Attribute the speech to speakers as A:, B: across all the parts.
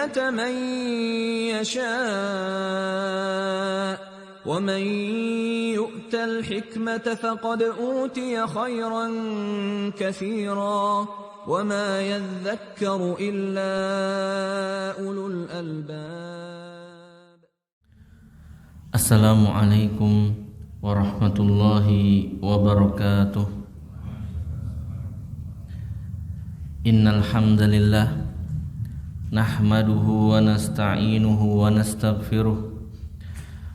A: الحكمة من يشاء ومن يؤت الحكمة فقد أوتي خيرا كثيرا وما يذكر إلا أولو الألباب.
B: Assalamualaikum warahmatullahi wabarakatuh. Innal hamdalillah nahmaduhu wa nasta'inuhu wa nastaghfiruh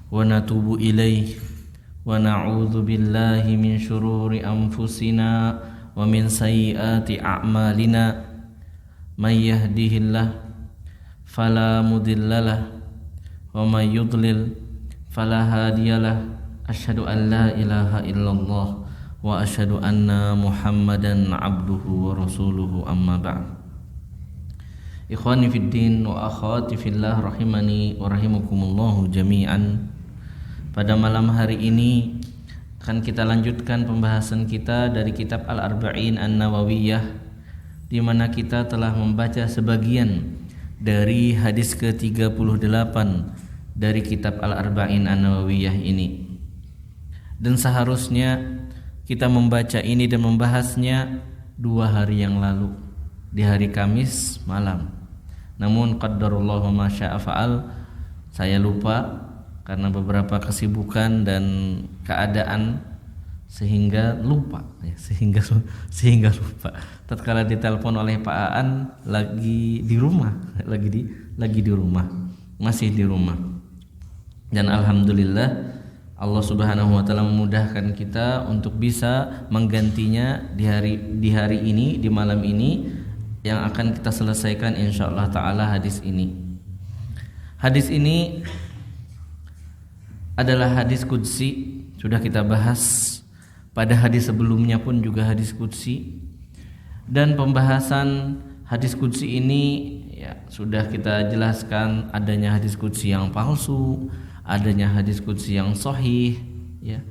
B: wa natubu ilaih wa na'udzu billahi min syururi anfusina wa min sayyiati a'malina. May yahdihillah fala mudhillalah wa may yudlil fala hadiyalah. Asyhadu an la ilaha illallah wa asyhadu anna Muhammadan abduhu wa rasuluhu, amma ba'd. Ikhwani fid din wa akhwati fillah rahimani wa rahimakumullah jami'an. Pada malam hari ini akan kita lanjutkan pembahasan kita dari kitab Al-Arba'in An-Nawawiyah, di mana kita telah membaca sebagian dari hadis ke-38 dari kitab Al-Arba'in An-Nawawiyah ini. Dan seharusnya kita membaca ini dan membahasnya 2 hari yang lalu, di hari Kamis malam. Namun qaddarullahu ma syaa fa'al, saya lupa karena beberapa kesibukan dan keadaan sehingga lupa. Tatkala ditelepon oleh Pak Aan lagi di rumah, masih di rumah. Dan alhamdulillah Allah Subhanahu wa taala memudahkan kita untuk bisa menggantinya di hari ini, di malam ini, yang akan kita selesaikan insyaallah taala hadis ini. Hadis ini adalah hadis qudsi, sudah kita bahas pada hadis sebelumnya pun juga hadis qudsi. Dan pembahasan hadis qudsi ini ya sudah kita jelaskan adanya hadis qudsi yang palsu, adanya hadis qudsi yang sahih, ya.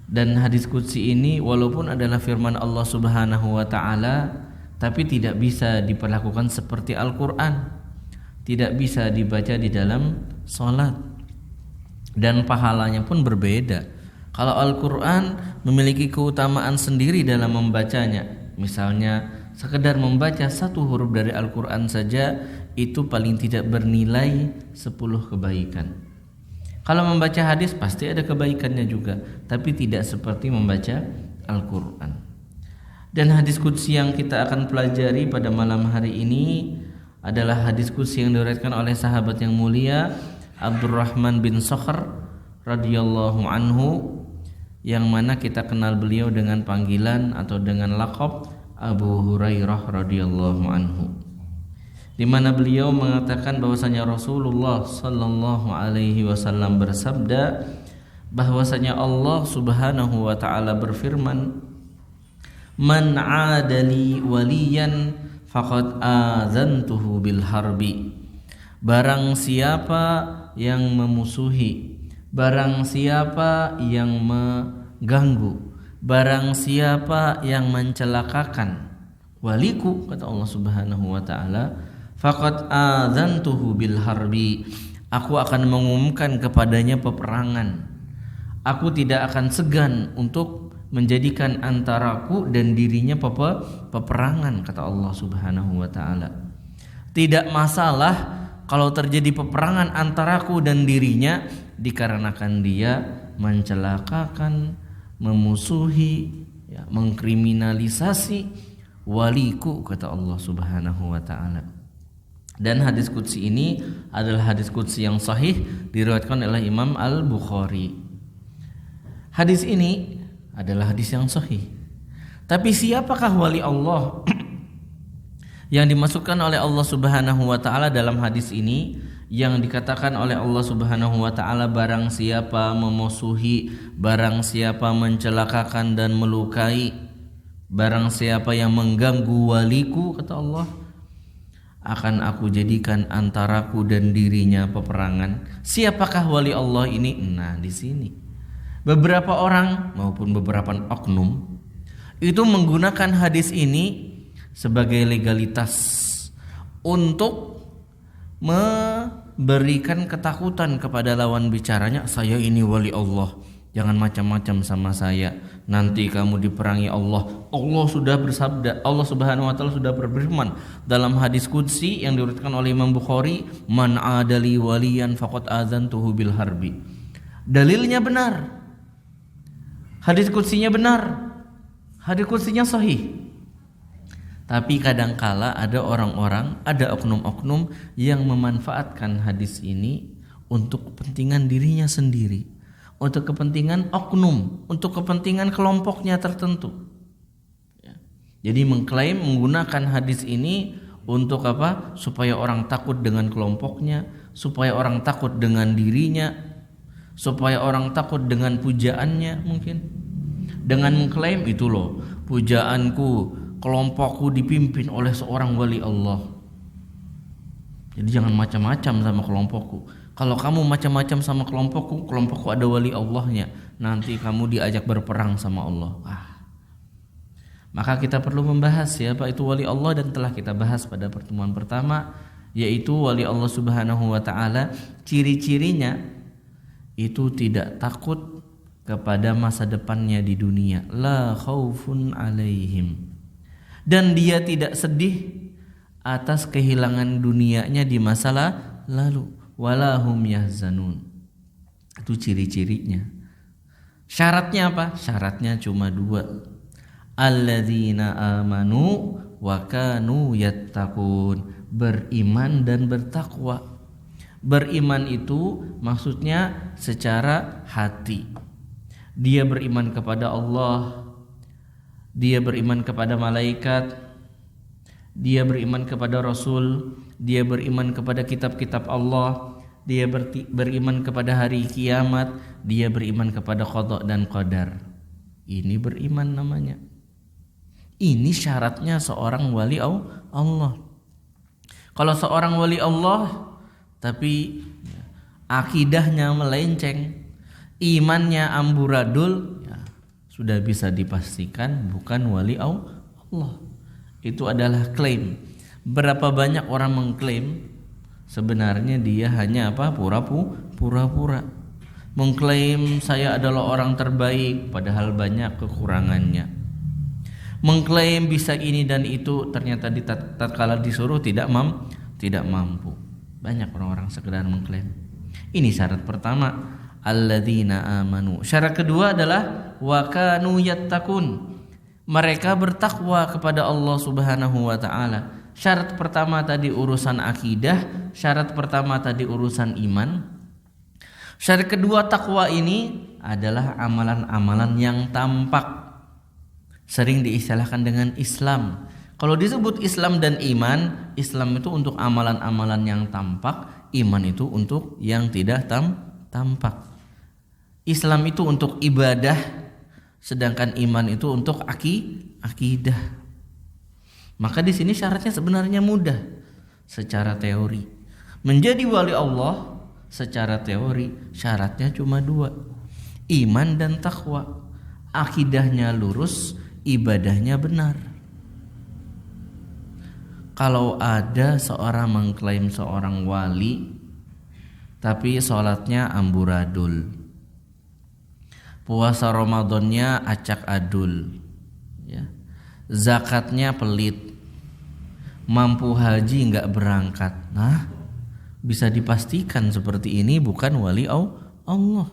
B: Dan hadis qudsi ini walaupun adalah firman Allah Subhanahu wa taala, tapi tidak bisa diperlakukan seperti Al-Qur'an. Tidak bisa dibaca di dalam salat. Dan pahalanya pun berbeda. Kalau Al-Qur'an memiliki keutamaan sendiri dalam membacanya. Misalnya sekedar membaca 1 huruf dari Al-Qur'an saja itu paling tidak bernilai 10 kebaikan. Kalau membaca hadis pasti ada kebaikannya juga, tapi tidak seperti membaca Al-Qur'an. Dan hadis qudsi yang kita akan pelajari pada malam hari ini adalah hadis qudsi yang diriwayatkan oleh sahabat yang mulia Abdurrahman bin Sakhr radhiyallahu anhu, yang mana kita kenal beliau dengan panggilan atau dengan laqab Abu Hurairah radhiyallahu anhu, di mana beliau mengatakan bahwasanya Rasulullah sallallahu alaihi wasallam bersabda bahwasanya Allah Subhanahu wa taala berfirman, "Man 'adali waliyan faqad azantuhu bil harbi." Barang siapa yang memusuhi, barang siapa yang mengganggu, barang siapa yang mencelakakan waliku, kata Allah Subhanahu wa taala, faqad adzantuhu bil harbi, aku akan mengumumkan kepadanya peperangan. Aku tidak akan segan untuk menjadikan antaraku dan dirinya peperangan, kata Allah Subhanahu wa taala. Tidak masalah kalau terjadi peperangan antaraku dan dirinya dikarenakan dia mencelakakan, memusuhi, ya, mengkriminalisasi waliku, kata Allah Subhanahu wa taala. Dan hadis qudsi ini adalah hadis qudsi yang sahih, diriwayatkan oleh Imam Al-Bukhari. Hadis ini adalah hadis yang sahih. Tapi siapakah wali Allah yang dimasukkan oleh Allah Subhanahu wa taala dalam hadis ini, yang dikatakan oleh Allah Subhanahu wa taala, barang siapa memusuhi, barang siapa mencelakakan dan melukai, barang siapa yang mengganggu waliku, kata Allah, akan aku jadikan antaraku dan dirinya peperangan. Siapakah wali Allah ini? Nah, di sini beberapa orang maupun beberapa oknum itu menggunakan hadis ini sebagai legalitas untuk memberikan ketakutan kepada lawan bicaranya, saya ini wali Allah, jangan macam-macam sama saya, nanti kamu diperangi Allah. Allah sudah bersabda, Allah Subhanahu wa taala sudah berfirman dalam hadis qudsi yang diriwayatkan oleh Imam Bukhari, man adali waliyan faqad azantuhu bil harbi. Dalilnya benar, hadis qudsinya benar, hadis qudsinya sahih. Tapi kadangkala ada orang-orang, ada oknum-oknum yang memanfaatkan hadis ini untuk kepentingan dirinya sendiri, untuk kepentingan oknum, untuk kepentingan kelompoknya tertentu. Jadi mengklaim menggunakan hadis ini untuk apa? Supaya orang takut dengan kelompoknya, supaya orang takut dengan dirinya, supaya orang takut dengan pujaannya mungkin. Dengan mengklaim itu loh, pujaanku, kelompokku dipimpin oleh seorang wali Allah. Jadi jangan macam-macam sama kelompokku. Kalau kamu macam-macam sama kelompokku, kelompokku ada wali Allahnya, nanti kamu diajak berperang sama Allah. Maka kita perlu membahas siapa itu wali Allah, dan telah kita bahas pada pertemuan pertama, yaitu wali Allah Subhanahu wa taala ciri-cirinya itu tidak takut kepada masa depannya di dunia, la khaufun alaihim, dan dia tidak sedih atas kehilangan dunianya di masa lalu, walahum yahzanun. Itu ciri-cirinya. Syaratnya apa? Syaratnya cuma 2. Alladzina amanu wa kanu yattaqun, beriman dan bertakwa. Beriman itu maksudnya secara hati. Dia beriman kepada Allah, dia beriman kepada malaikat, dia beriman kepada Rasul, dia beriman kepada kitab-kitab Allah, dia beriman kepada hari kiamat, dia beriman kepada qada dan qadar. Ini beriman namanya. Ini syaratnya seorang wali Allah. Kalau seorang wali Allah tapi akidahnya melenceng, imannya amburadul, ya, sudah bisa dipastikan bukan wali Allah. Itu adalah klaim. Berapa banyak orang mengklaim sebenarnya dia hanya apa? Pura-pura. Mengklaim saya adalah orang terbaik padahal banyak kekurangannya. Mengklaim bisa ini dan itu, ternyata tatkala disuruh tidak mampu. Banyak orang-orang sekedar mengklaim. Ini syarat pertama, alladzina amanu. Syarat kedua adalah wa kanu yattaqun. Mereka bertakwa kepada Allah Subhanahu wa taala. Syarat pertama tadi urusan akidah, syarat pertama tadi urusan iman. Syarat kedua takwa ini adalah amalan-amalan yang tampak. Sering diistilahkan dengan Islam. Kalau disebut Islam dan iman, Islam itu untuk amalan-amalan yang tampak, iman itu untuk yang tidak tampak. Islam itu untuk ibadah, sedangkan iman itu untuk akidah. Maka di sini syaratnya sebenarnya mudah secara teori. Menjadi wali Allah secara teori syaratnya cuma 2. Iman dan takwa. Akidahnya lurus, ibadahnya benar. Kalau ada seorang mengklaim seorang wali tapi sholatnya amburadul, puasa Ramadannya acak adul, ya, zakatnya pelit, mampu haji nggak berangkat, nah bisa dipastikan seperti ini bukan wali Allah.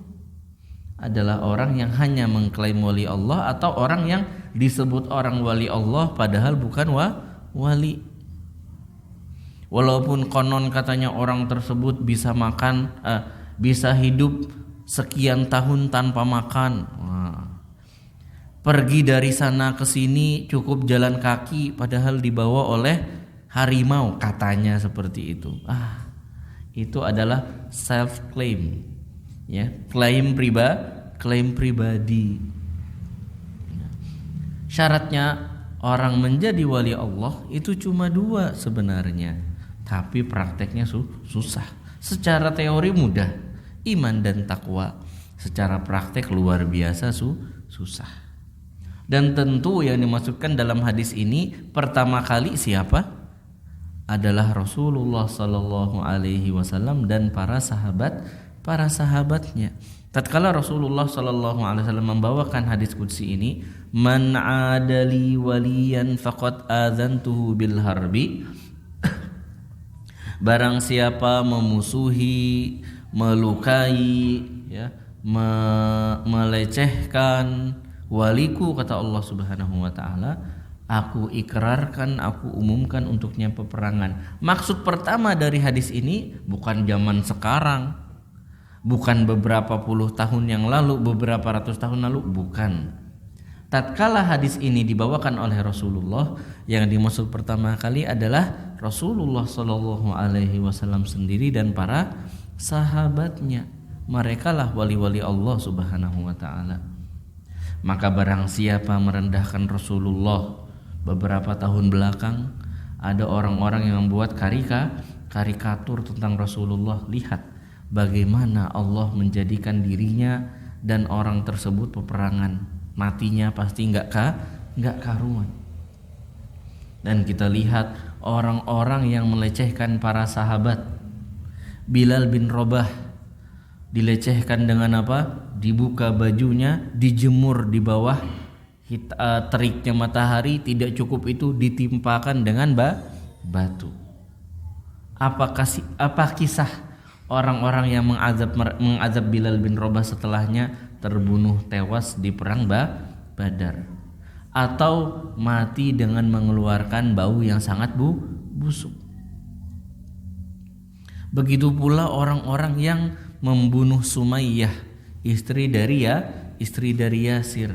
B: Adalah orang yang hanya mengklaim wali Allah, atau orang yang disebut orang wali Allah padahal bukan wali. Walaupun konon katanya orang tersebut bisa makan, bisa hidup sekian tahun tanpa makan, pergi dari sana ke sini cukup jalan kaki padahal dibawa oleh harimau, katanya seperti itu. Itu adalah self claim, ya, klaim pribadi. Syaratnya orang menjadi wali Allah itu cuma 2 sebenarnya, tapi prakteknya susah. Secara teori mudah, iman dan takwa. Secara praktek luar biasa susah. Dan tentu yang dimaksudkan dalam hadis ini pertama kali siapa? adalah Rasulullah sallallahu alaihi wasallam dan para sahabatnya. Tatkala Rasulullah sallallahu alaihi wasallam membawakan hadis qudsi ini, man adali waliyan faqad adzantuhu bil harbi. Barang siapa memusuhi, melukai, ya, melecehkan waliku, kata Allah Subhanahu wa taala, aku ikrarkan, aku umumkan untuknya peperangan. Maksud pertama dari hadis ini bukan zaman sekarang, bukan beberapa puluh tahun yang lalu, beberapa ratus tahun lalu, bukan. Tatkala hadis ini dibawakan oleh Rasulullah, yang dimaksud pertama kali adalah Rasulullah Shallallahu Alaihi Wasallam sendiri dan para sahabatnya. Merekalah wali-wali Allah Subhanahu Wa Taala. Maka barang siapa merendahkan Rasulullah, beberapa tahun belakang ada orang-orang yang membuat karikatur tentang Rasulullah. Lihat bagaimana Allah menjadikan dirinya dan orang tersebut peperangan, matinya pasti nggak karuan. Dan kita lihat orang-orang yang melecehkan para sahabat. Bilal bin Rabah dilecehkan dengan apa? Dibuka bajunya, dijemur di bawah teriknya matahari, tidak cukup itu ditimpakan dengan batu. Apa kisah orang-orang yang mengazab Bilal bin Rabah setelahnya terbunuh tewas di perang Badar, atau mati dengan mengeluarkan bau yang sangat busuk. Begitu pula orang-orang yang membunuh Sumayyah, istri dari Yasir.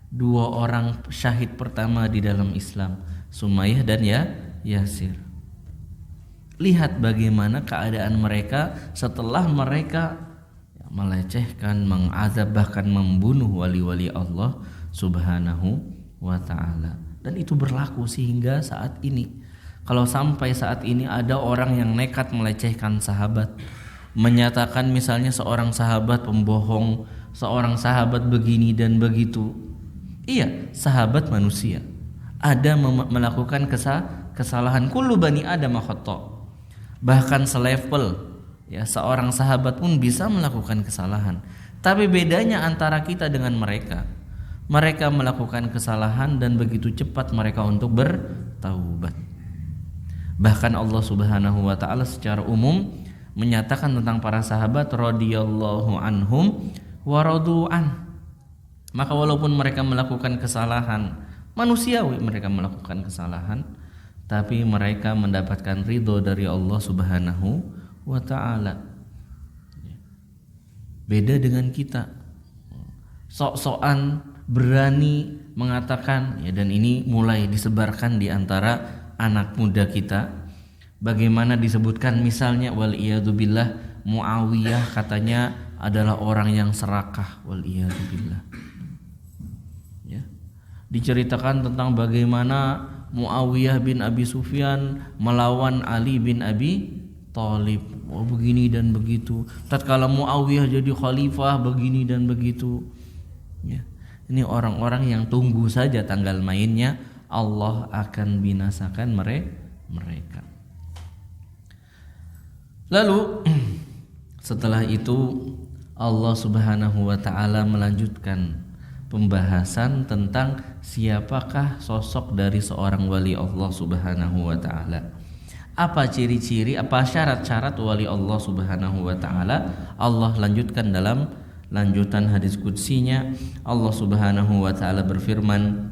B: Dua orang syahid pertama di dalam Islam, Sumayyah dan Yasir. Lihat bagaimana keadaan mereka setelah mereka melecehkan, mengazab, bahkan membunuh wali-wali Allah Subhanahu wa ta'ala. Dan itu berlaku sehingga saat ini. Kalau sampai saat ini ada orang yang nekat melecehkan sahabat, menyatakan misalnya seorang sahabat pembohong, seorang sahabat begini dan begitu. Iya, sahabat manusia. Ada melakukan kesalahan. Kullu bani Adam khata'. Bahkan selevel, ya, seorang sahabat pun bisa melakukan kesalahan. Tapi bedanya antara kita dengan mereka, mereka melakukan kesalahan dan begitu cepat mereka untuk bertaubat. Bahkan Allah Subhanahu wa ta'ala secara umum menyatakan tentang para sahabat, radhiyallahu anhum wa radu'an. Maka walaupun mereka melakukan kesalahan, manusiawi mereka melakukan kesalahan, tapi mereka mendapatkan ridho dari Allah Subhanahu wa ta'ala. Beda dengan kita, sok-sokan berani mengatakan, ya, dan ini mulai disebarkan di antara anak muda kita. Bagaimana disebutkan misalnya waliyadzubillah, Muawiyah katanya adalah orang yang serakah, waliyadzubillah. Ya. Diceritakan tentang bagaimana Muawiyah bin Abi Sufyan melawan Ali bin Abi Thalib. Oh, begini dan begitu. Tatkala Muawiyah jadi khalifah, begini dan begitu. Ya. Ini orang-orang yang tunggu saja tanggal mainnya, Allah akan binasakan mereka. Lalu setelah itu Allah Subhanahu wa ta'ala melanjutkan pembahasan tentang siapakah sosok dari seorang wali Allah Subhanahu wa ta'ala. Apa ciri-ciri, apa syarat-syarat wali Allah Subhanahu wa ta'ala? Allah lanjutkan dalam lanjutan hadis qudsinya. Allah Subhanahu wa ta'ala berfirman,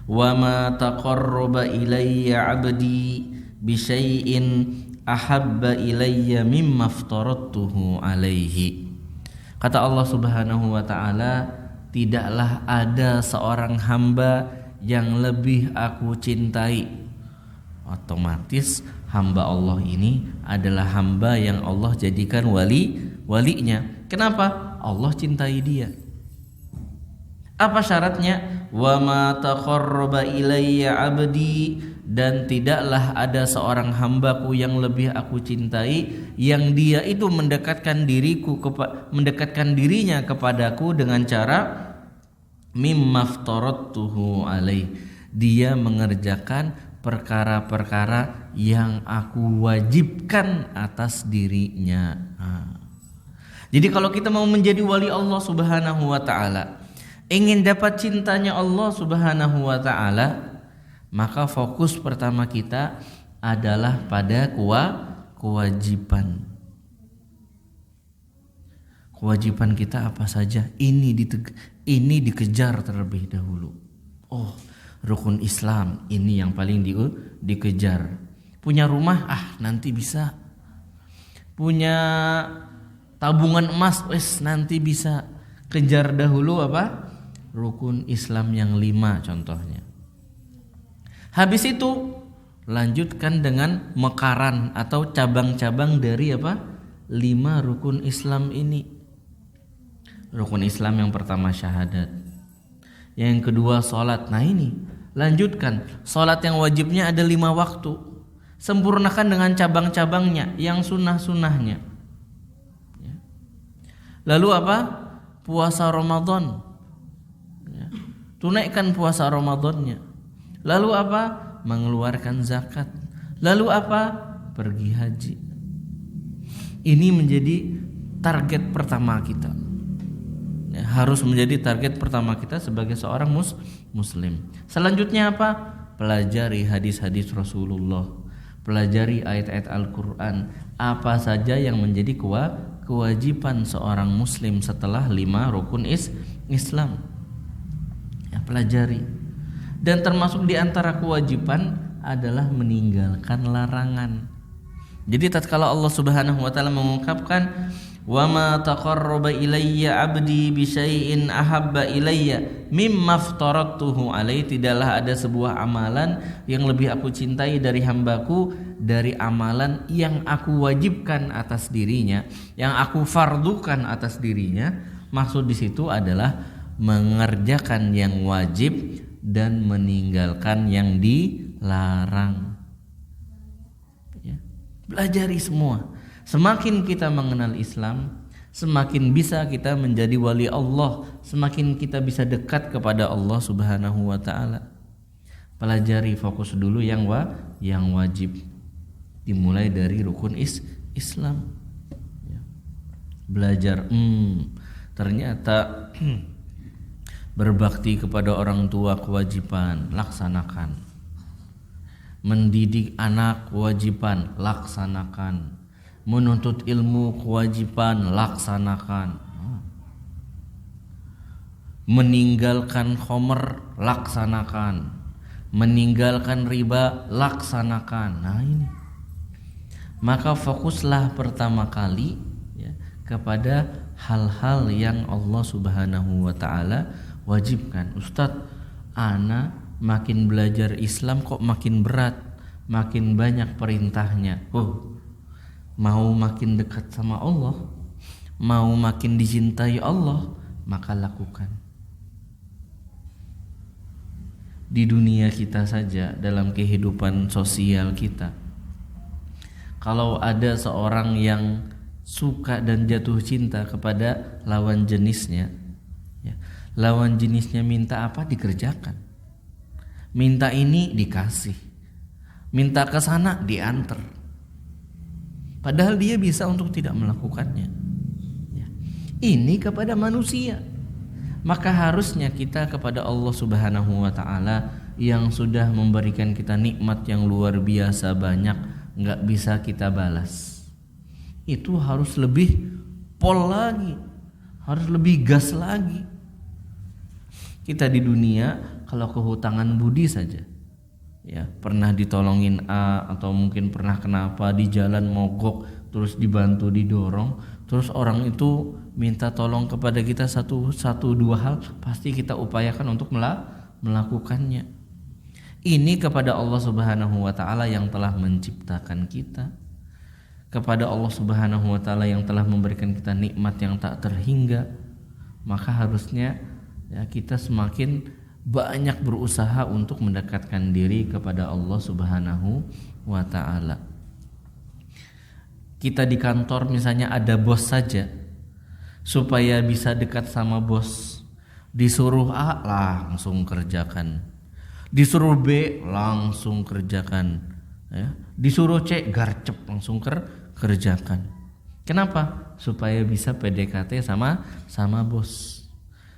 B: wa ma taqarraba ilayya 'abdi bi syai'in ahabba ilayya mimma aftaradtuhu alaihi. Kata Allah Subhanahu wa ta'ala, tidaklah ada seorang hamba yang lebih aku cintai. Otomatis hamba Allah ini adalah hamba yang Allah jadikan walinya. Kenapa? Allah cintai dia. Apa syaratnya? Wa ma taqarraba ilayya 'abdi, dan tidaklah ada seorang hambaku yang lebih aku cintai, yang dia itu mendekatkan dirinya kepadaku dengan cara mimma aftaradtuhu alaih. Dia mengerjakan perkara-perkara yang aku wajibkan atas dirinya. Jadi kalau kita mau menjadi wali Allah Subhanahu wa taala, ingin dapat cintanya Allah Subhanahu wa taala, maka fokus pertama kita adalah pada kewajiban. Kewajiban kita apa saja? Ini dikejar terlebih dahulu. Oh, rukun Islam ini yang paling dikejar. Punya rumah, nanti bisa. Punya tabungan emas, nanti bisa. Kejar dahulu apa? Rukun Islam yang 5 contohnya. Habis itu lanjutkan dengan mekaran atau cabang-cabang dari apa? 5 rukun Islam ini. Rukun Islam yang pertama syahadat. Yang kedua sholat. Nah ini lanjutkan. Sholat yang wajibnya ada 5 waktu. Sempurnakan dengan cabang-cabangnya, yang sunnah-sunnahnya. Lalu apa? Puasa Ramadan. Tunaikan puasa Ramadannya. Lalu apa? Mengeluarkan zakat. Lalu apa? Pergi haji. Ini menjadi target pertama kita. Harus menjadi target pertama kita sebagai seorang muslim. Selanjutnya apa? Pelajari hadis-hadis Rasulullah. Pelajari ayat-ayat Al-Quran. Apa saja yang menjadi kewajiban seorang muslim setelah 5 rukun Islam. Pelajari. Dan termasuk di antara kewajiban adalah meninggalkan larangan. Jadi tatkala Allah Subhanahu wa taala mengungkapkan wa ma taqarraba ilayya 'abdi bi syai'in ahabba ilayya mimma aftaratuhu alaihi, tidaklah ada sebuah amalan yang lebih aku cintai dari hambaku dari amalan yang aku wajibkan atas dirinya, yang aku fardukan atas dirinya. Maksud di situ adalah mengerjakan yang wajib dan meninggalkan yang dilarang. Pelajari semua. Semakin kita mengenal Islam, semakin bisa kita menjadi wali Allah, semakin kita bisa dekat kepada Allah Subhanahu wa taala. Pelajari, fokus dulu yang wajib. Dimulai dari rukun Islam. Belajar, ternyata berbakti kepada orang tua kewajiban, laksanakan. Mendidik anak kewajiban, laksanakan. Menuntut ilmu kewajiban, laksanakan. Meninggalkan khamr, laksanakan. Meninggalkan riba, laksanakan. Nah ini. Maka fokuslah pertama kali kepada hal-hal yang Allah Subhanahu wa taala wajibkan. Ustadz, ana makin belajar Islam kok makin berat, makin banyak perintahnya. Mau makin dekat sama Allah, mau makin dicintai Allah, maka lakukan. Di dunia kita saja, dalam kehidupan sosial kita, kalau ada seorang yang suka dan jatuh cinta kepada lawan jenisnya, lawan jenisnya minta apa dikerjakan, minta ini dikasih, minta ke sana diantar. Padahal dia bisa untuk tidak melakukannya. Ini kepada manusia. Maka harusnya kita kepada Allah Subhanahu wa taala yang sudah memberikan kita nikmat yang luar biasa banyak, gak bisa kita balas. Itu harus lebih pol lagi, harus lebih gas lagi. Kita di dunia kalau kehutangan budi saja, pernah ditolongin A atau mungkin pernah kenapa di jalan mogok terus dibantu didorong, terus orang itu minta tolong kepada kita satu dua hal, pasti kita upayakan untuk melakukannya. Ini kepada Allah Subhanahu wa taala yang telah menciptakan kita, kepada Allah Subhanahu wa taala yang telah memberikan kita nikmat yang tak terhingga. Maka harusnya kita semakin banyak berusaha untuk mendekatkan diri kepada Allah Subhanahu wa taala. Kita di kantor misalnya ada bos saja, supaya bisa dekat sama bos, disuruh A langsung kerjakan. Disuruh B langsung kerjakan, ya. Disuruh C garcep langsung kerjakan. Kenapa? Supaya bisa PDKT sama bos.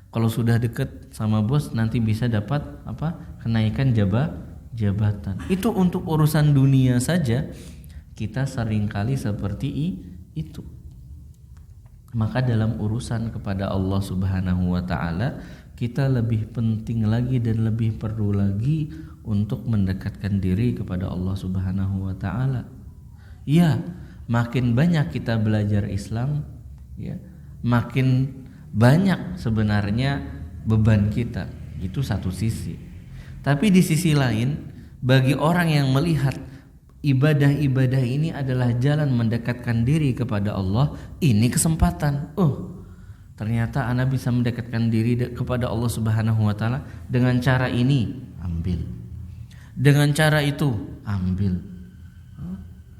B: Kalau sudah deket sama bos nanti bisa dapat kenaikan jabatan. Itu untuk urusan dunia saja kita seringkali seperti itu. Maka dalam urusan kepada Allah Subhanahu wa taala kita lebih penting lagi dan lebih perlu lagi untuk mendekatkan diri kepada Allah Subhanahu wa taala. Ya, makin banyak kita belajar Islam, ya, makin banyak sebenarnya beban kita. Itu satu sisi. Tapi di sisi lain, bagi orang yang melihat ibadah-ibadah ini adalah jalan mendekatkan diri kepada Allah, ini kesempatan. Ternyata ana bisa mendekatkan diri kepada Allah Subhanahu wa taala dengan cara ini, ambil. Dengan cara itu, ambil.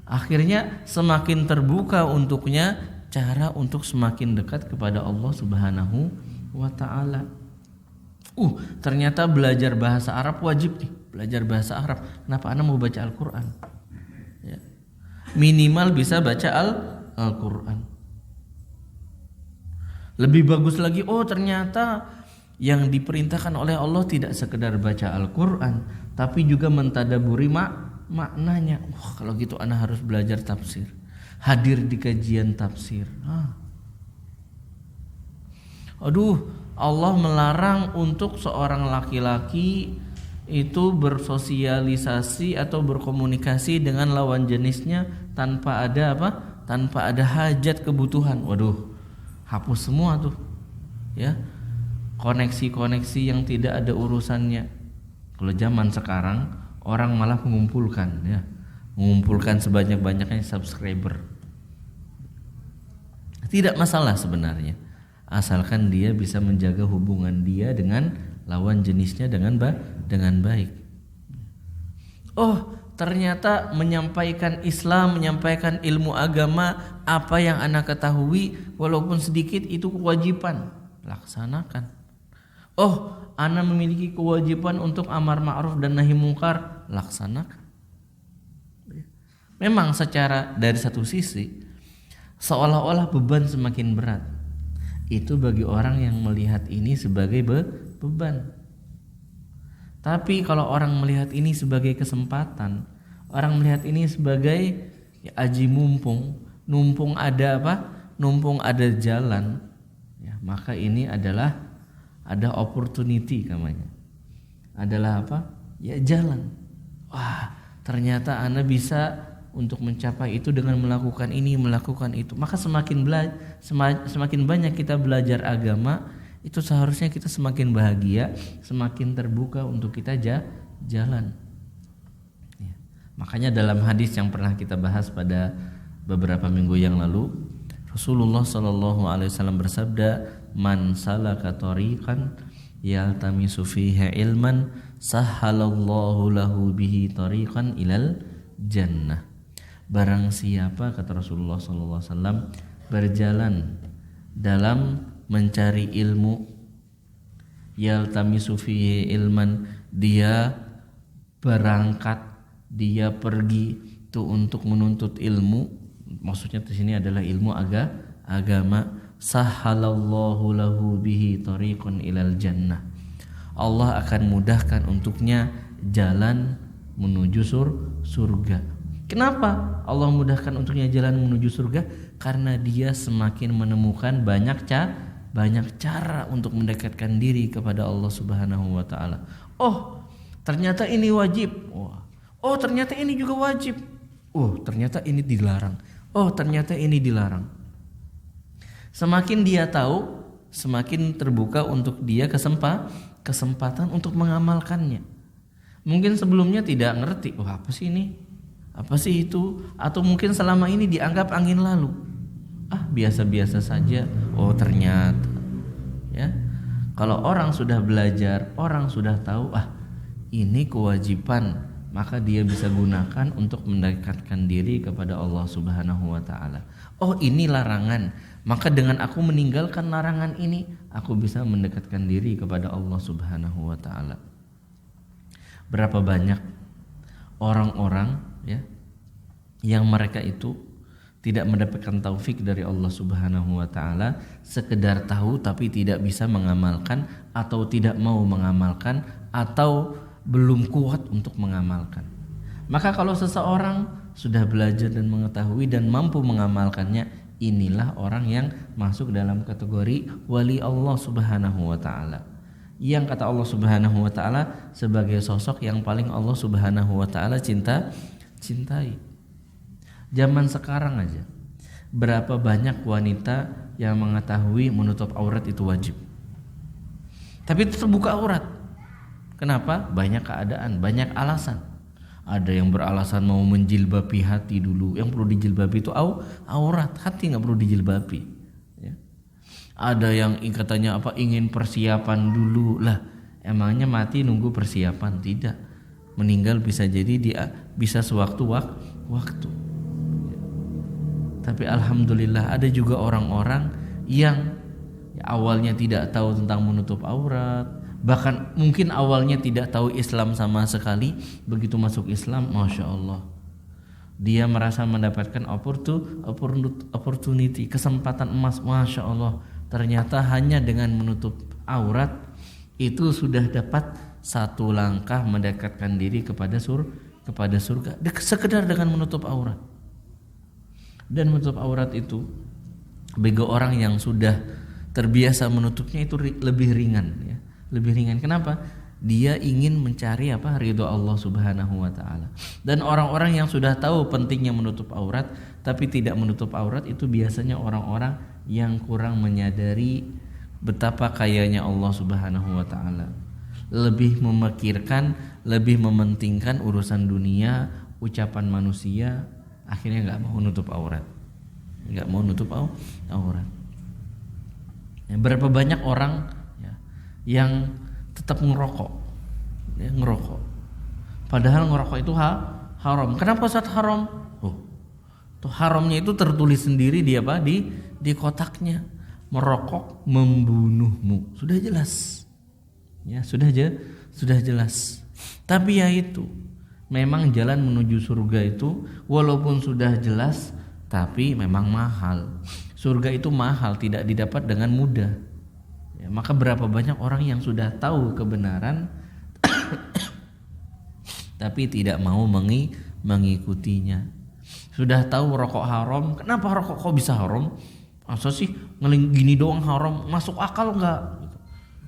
B: Akhirnya semakin terbuka untuknya cara untuk semakin dekat kepada Allah Subhanahu wa taala. Ternyata belajar bahasa Arab wajib nih, belajar bahasa Arab. Kenapa ana mau baca Al-Qur'an? Ya. Minimal bisa baca Al-Qur'an. Lebih bagus lagi, ternyata yang diperintahkan oleh Allah tidak sekedar baca Al-Qur'an, tapi juga mentadaburi maknanya. Kalau gitu ana harus belajar tafsir, hadir di kajian tafsir. Allah melarang untuk seorang laki-laki itu bersosialisasi atau berkomunikasi dengan lawan jenisnya tanpa ada tanpa ada hajat kebutuhan. Hapus semua tuh, ya, koneksi-koneksi yang tidak ada urusannya. Kalau zaman sekarang orang malah mengumpulkan sebanyak-banyaknya subscriber. Tidak masalah sebenarnya, asalkan dia bisa menjaga hubungan dia dengan lawan jenisnya dengan baik. Ternyata menyampaikan Islam, menyampaikan ilmu agama, apa yang ana ketahui walaupun sedikit itu kewajiban, laksanakan. Ana memiliki kewajiban untuk amar ma'ruf dan nahi mungkar, laksanakan. Memang secara dari satu sisi seolah-olah beban semakin berat. Itu bagi orang yang melihat ini sebagai beban. Tapi kalau orang melihat ini sebagai kesempatan, orang melihat ini sebagai aji mumpung ada numpung ada jalan, ya, maka ini adalah ada opportunity namanya. Adalah jalan. Ternyata ana bisa untuk mencapai itu dengan melakukan ini, melakukan itu. Maka semakin banyak kita belajar agama, itu seharusnya kita semakin bahagia, semakin terbuka untuk kita jalan. Ya. Makanya dalam hadis yang pernah kita bahas pada beberapa minggu yang lalu, Rasulullah SAW bersabda, "Man salaka tariqan yaltamisu fihi ilman, sahhalallahu lahu bihi tariqan ilal jannah." Barang siapa, kata Rasulullah SAW, berjalan dalam mencari ilmu, yaltamisu fihi ilman, dia berangkat, dia pergi itu untuk menuntut ilmu, maksudnya di sini adalah ilmu agama, sahhalallahu lahu bihi tariqan ilal jannah. Allah akan mudahkan untuknya jalan menuju surga. Kenapa Allah mudahkan untuknya jalan menuju surga? Karena dia semakin menemukan banyak cara untuk mendekatkan diri kepada Allah Subhanahu wa taala. Ternyata ini wajib. Ternyata ini juga wajib. Ternyata ini dilarang. Ternyata ini dilarang. Semakin dia tahu, semakin terbuka untuk dia kesempatan untuk mengamalkannya. Mungkin sebelumnya tidak ngerti, apa sih ini? Apa sih itu? Atau mungkin selama ini dianggap angin lalu. Biasa-biasa saja. Ternyata, ya. Kalau orang sudah belajar, orang sudah tahu, ini kewajiban, maka dia bisa gunakan untuk mendekatkan diri kepada Allah Subhanahu wa taala. Ini larangan, maka dengan aku meninggalkan larangan ini, aku bisa mendekatkan diri kepada Allah Subhanahu wa taala. Berapa banyak orang-orang ya yang mereka itu tidak mendapatkan taufik dari Allah Subhanahu wa taala, sekedar tahu tapi tidak bisa mengamalkan atau tidak mau mengamalkan atau belum kuat untuk mengamalkan. Maka kalau seseorang sudah belajar dan mengetahui dan mampu mengamalkannya, inilah orang yang masuk dalam kategori wali Allah Subhanahu wa taala. Yang kata Allah Subhanahu wa taala sebagai sosok yang paling Allah Subhanahu wa taala cintai. Zaman sekarang aja berapa banyak wanita yang mengetahui menutup aurat itu wajib, tapi tetap buka aurat. Kenapa? Banyak keadaan, banyak alasan. Ada yang beralasan mau menjilbabi hati dulu. Yang perlu dijilbabi itu aurat, hati nggak perlu dijilbabi ya. Ada yang katanya ingin persiapan dulu. Lah emangnya mati nunggu persiapan? Tidak. Meninggal bisa jadi dia bisa sewaktu-waktu. Tapi alhamdulillah ada juga orang-orang yang awalnya tidak tahu tentang menutup aurat, bahkan mungkin awalnya tidak tahu Islam sama sekali. Begitu masuk Islam, Masya Allah, dia merasa mendapatkan opportunity, kesempatan emas. Masya Allah, ternyata hanya dengan menutup aurat itu sudah dapat satu langkah mendekatkan diri kepada surga, sekedar dengan menutup aurat. Dan menutup aurat itu bagi orang yang sudah terbiasa menutupnya itu lebih ringan ya. Lebih ringan. Kenapa? Dia ingin mencari ridho Allah Subhanahu wa taala. Dan orang-orang yang sudah tahu pentingnya menutup aurat tapi tidak menutup aurat itu biasanya orang-orang yang kurang menyadari betapa kayanya Allah Subhanahu wa taala. Lebih memikirkan, lebih mementingkan urusan dunia, ucapan manusia, akhirnya nggak mau nutup aurat, aurat. Ya, berapa banyak orang ya, yang tetap ngerokok, padahal ngerokok itu haram. Kenapa Ustaz haram? Tuh haramnya itu tertulis sendiri di kotaknya. Merokok membunuhmu, sudah jelas, ya sudah jelas. Tapi ya itu. Memang jalan menuju surga itu walaupun sudah jelas tapi memang mahal. Surga itu mahal, tidak didapat dengan mudah ya, maka berapa banyak orang yang sudah tahu kebenaran tapi tidak mau mengikutinya. Sudah tahu rokok haram, kenapa rokok kok bisa haram? Masa sih ngeling gini doang haram? Masuk akal enggak?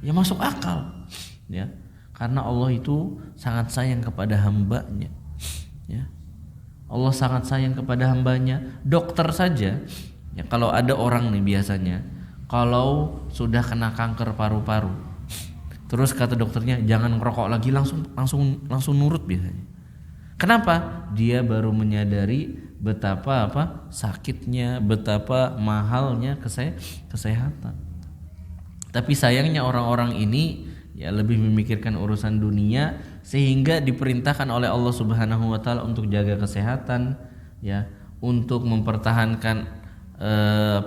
B: Ya masuk akal ya. Karena Allah itu sangat sayang kepada hambanya ya. Allah sangat sayang kepada hambanya. Dokter saja ya, kalau ada orang nih biasanya kalau sudah kena kanker paru-paru, terus kata dokternya jangan ngerokok lagi, langsung nurut biasanya. Kenapa? Dia baru menyadari betapa sakitnya, betapa mahalnya kesehatan. Tapi sayangnya orang-orang ini ya lebih memikirkan urusan dunia sehingga diperintahkan oleh Allah Subhanahu wa taala untuk jaga kesehatan ya, untuk mempertahankan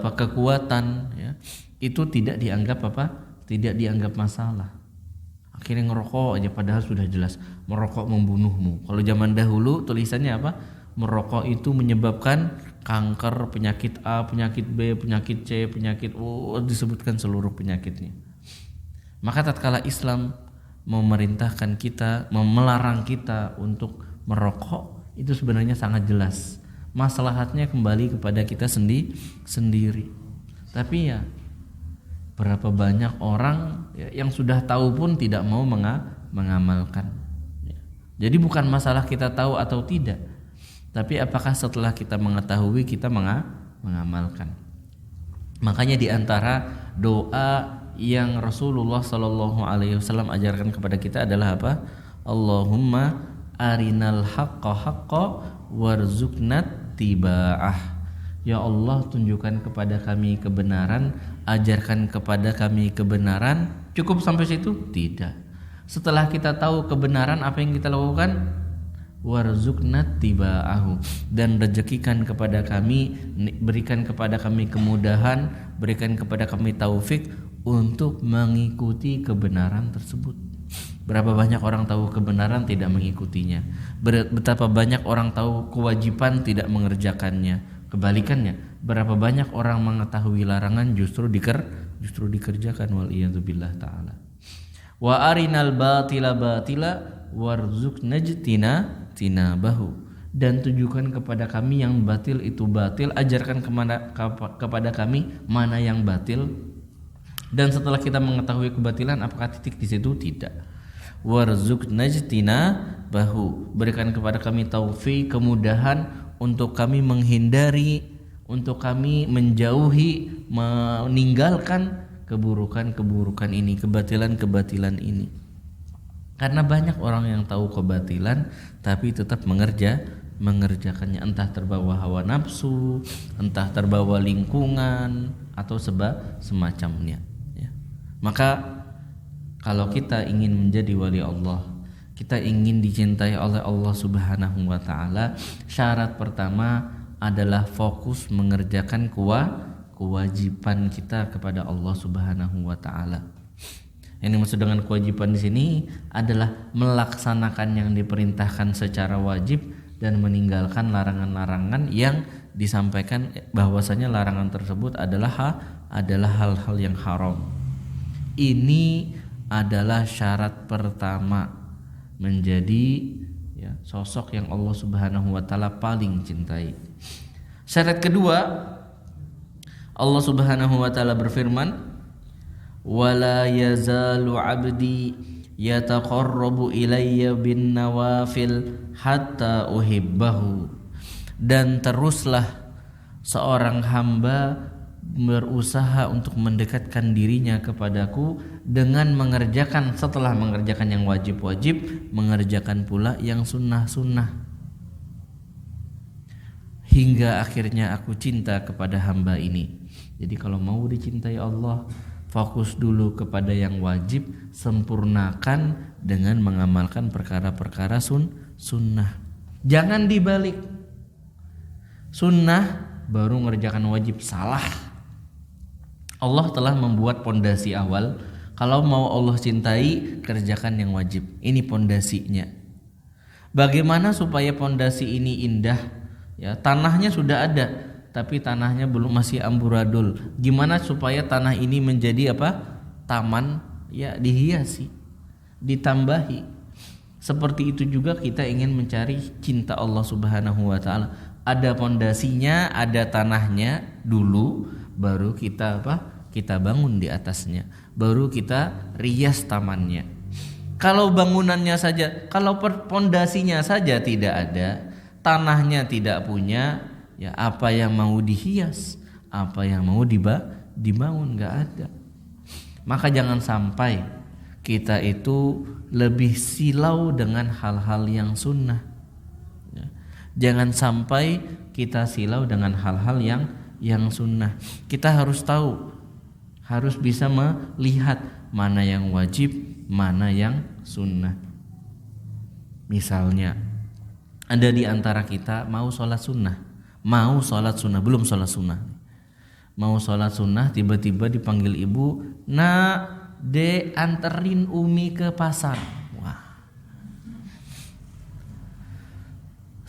B: kekuatan ya. Itu tidak dianggap masalah. Akhirnya ngerokok aja padahal sudah jelas merokok membunuhmu. Kalau zaman dahulu tulisannya merokok itu menyebabkan kanker, penyakit A, penyakit B, penyakit C, penyakit disebutkan seluruh penyakitnya. Maka tatkala Islam memerintahkan kita, melarang kita untuk merokok, itu sebenarnya sangat jelas. Maslahatnya kembali kepada kita sendiri. Tapi ya berapa banyak orang ya, yang sudah tahu pun tidak mau mengamalkan. Jadi bukan masalah kita tahu atau tidak, tapi apakah setelah kita mengetahui kita mengamalkan. Makanya di antara doa yang Rasulullah Shallallahu Alaihi Wasallam ajarkan kepada kita adalah Allahumma arinal haqqa haqqa warzuqna tiba'ah. Ya Allah, tunjukkan kepada kami kebenaran, ajarkan kepada kami kebenaran. Cukup sampai situ? Tidak. Setelah kita tahu kebenaran, apa yang kita lakukan? Warzuqna tiba'ahu, dan rezekikan kepada kami, berikan kepada kami kemudahan, berikan kepada kami taufik untuk mengikuti kebenaran tersebut. Berapa banyak orang tahu kebenaran tidak mengikutinya. Betapa banyak orang tahu kewajiban tidak mengerjakannya. Kebalikannya, berapa banyak orang mengetahui larangan justru dikerjakan, wal iyadzubillah taala. Wa arinal batila warzuqna tinabahu. Dan tunjukkan kepada kami yang batil itu batil, ajarkan kepada kami mana yang batil. Dan setelah kita mengetahui kebatilan, apakah titik di situ? Tidak. Warzuqna tinabahu, berikan kepada kami taufik, kemudahan untuk kami menghindari, untuk kami menjauhi, meninggalkan keburukan-keburukan ini, kebatilan-kebatilan ini. Karena banyak orang yang tahu kebatilan tapi tetap mengerjakannya, entah terbawa hawa nafsu, entah terbawa lingkungan atau semacamnya, ya. Maka kalau kita ingin menjadi wali Allah, kita ingin dicintai oleh Allah Subhanahu wa taala, syarat pertama adalah fokus mengerjakan kewajiban kita kepada Allah Subhanahu wa taala. Yang dimaksud dengan kewajiban di sini adalah melaksanakan yang diperintahkan secara wajib dan meninggalkan larangan-larangan yang disampaikan bahwasanya larangan tersebut adalah hal-hal yang haram. Ini adalah syarat pertama menjadi, ya, sosok yang Allah Subhanahu wa taala paling cintai. Syarat kedua, Allah Subhanahu wa taala berfirman, wala yazalu 'abdi yataqarrabu ilayya bin nawafil hatta uhibbahu. Dan teruslah seorang hamba berusaha untuk mendekatkan dirinya kepadaku dengan mengerjakan, setelah mengerjakan yang wajib-wajib, mengerjakan pula yang sunnah-sunnah, hingga akhirnya aku cinta kepada hamba ini. Jadi kalau mau dicintai Allah, fokus dulu kepada yang wajib, sempurnakan dengan mengamalkan perkara-perkara sunnah. Jangan dibalik, sunnah baru mengerjakan wajib, salah. Allah telah membuat pondasi awal. Kalau mau Allah cintai, kerjakan yang wajib. Ini pondasinya. Bagaimana supaya pondasi ini indah? Ya, tanahnya sudah ada, tapi tanahnya belum, masih amburadul. Gimana supaya tanah ini menjadi apa? Taman, ya, dihiasi, ditambahi. Seperti itu juga kita ingin mencari cinta Allah Subhanahu wa taala. Ada pondasinya, ada tanahnya dulu, baru kita apa? Kita bangun di atasnya, baru kita rias tamannya. Kalau bangunannya saja, kalau pondasinya saja tidak ada, tanahnya tidak punya, ya apa yang mau dihias, apa yang mau dibangun, nggak ada. Maka jangan sampai kita itu lebih silau dengan hal-hal yang sunnah. Jangan sampai kita silau dengan hal-hal yang sunnah. Kita harus tahu, harus bisa melihat mana yang wajib, mana yang sunnah. Misalnya, ada di antara kita mau sholat sunnah, belum sholat sunnah, mau sholat sunnah, tiba-tiba dipanggil ibu, nak, de, anterin Umi ke pasar.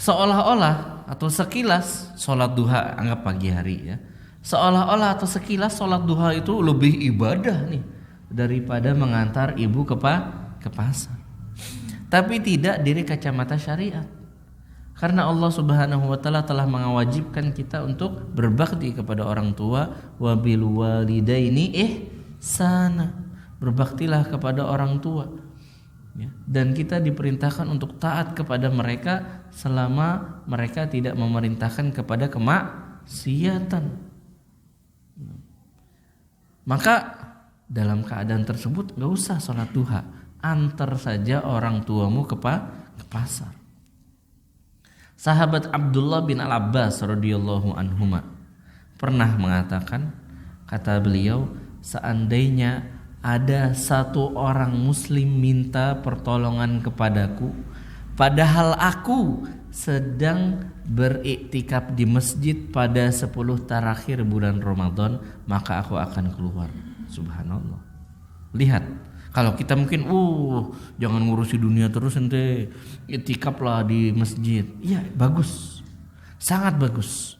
B: Seolah-olah atau sekilas sholat duha, anggap pagi hari, ya, seolah-olah atau sekilas sholat duha itu lebih ibadah nih daripada mengantar ibu ke pasar. Tapi tidak dari kacamata syariat. Karena Allah Subhanahu wa taala telah mewajibkan kita untuk berbakti kepada orang tua, wa bil walidaini ihsana. Berbaktilah kepada orang tua. Ya, dan kita diperintahkan untuk taat kepada mereka selama mereka tidak memerintahkan kepada kemaksiatan. Maka dalam keadaan tersebut gak usah sholat duha, antar saja orang tuamu ke pasar. Sahabat Abdullah bin Al-Abbas radhiyallahu anhuma pernah mengatakan, kata beliau, seandainya ada satu orang muslim minta pertolongan kepadaku, padahal aku sedang beriktikaf di masjid pada 10 terakhir bulan Ramadan, maka aku akan keluar. Subhanallah. Lihat, Kalau kita mungkin, jangan ngurusi dunia terus ente, itikaf lah di masjid. Iya, bagus, sangat bagus.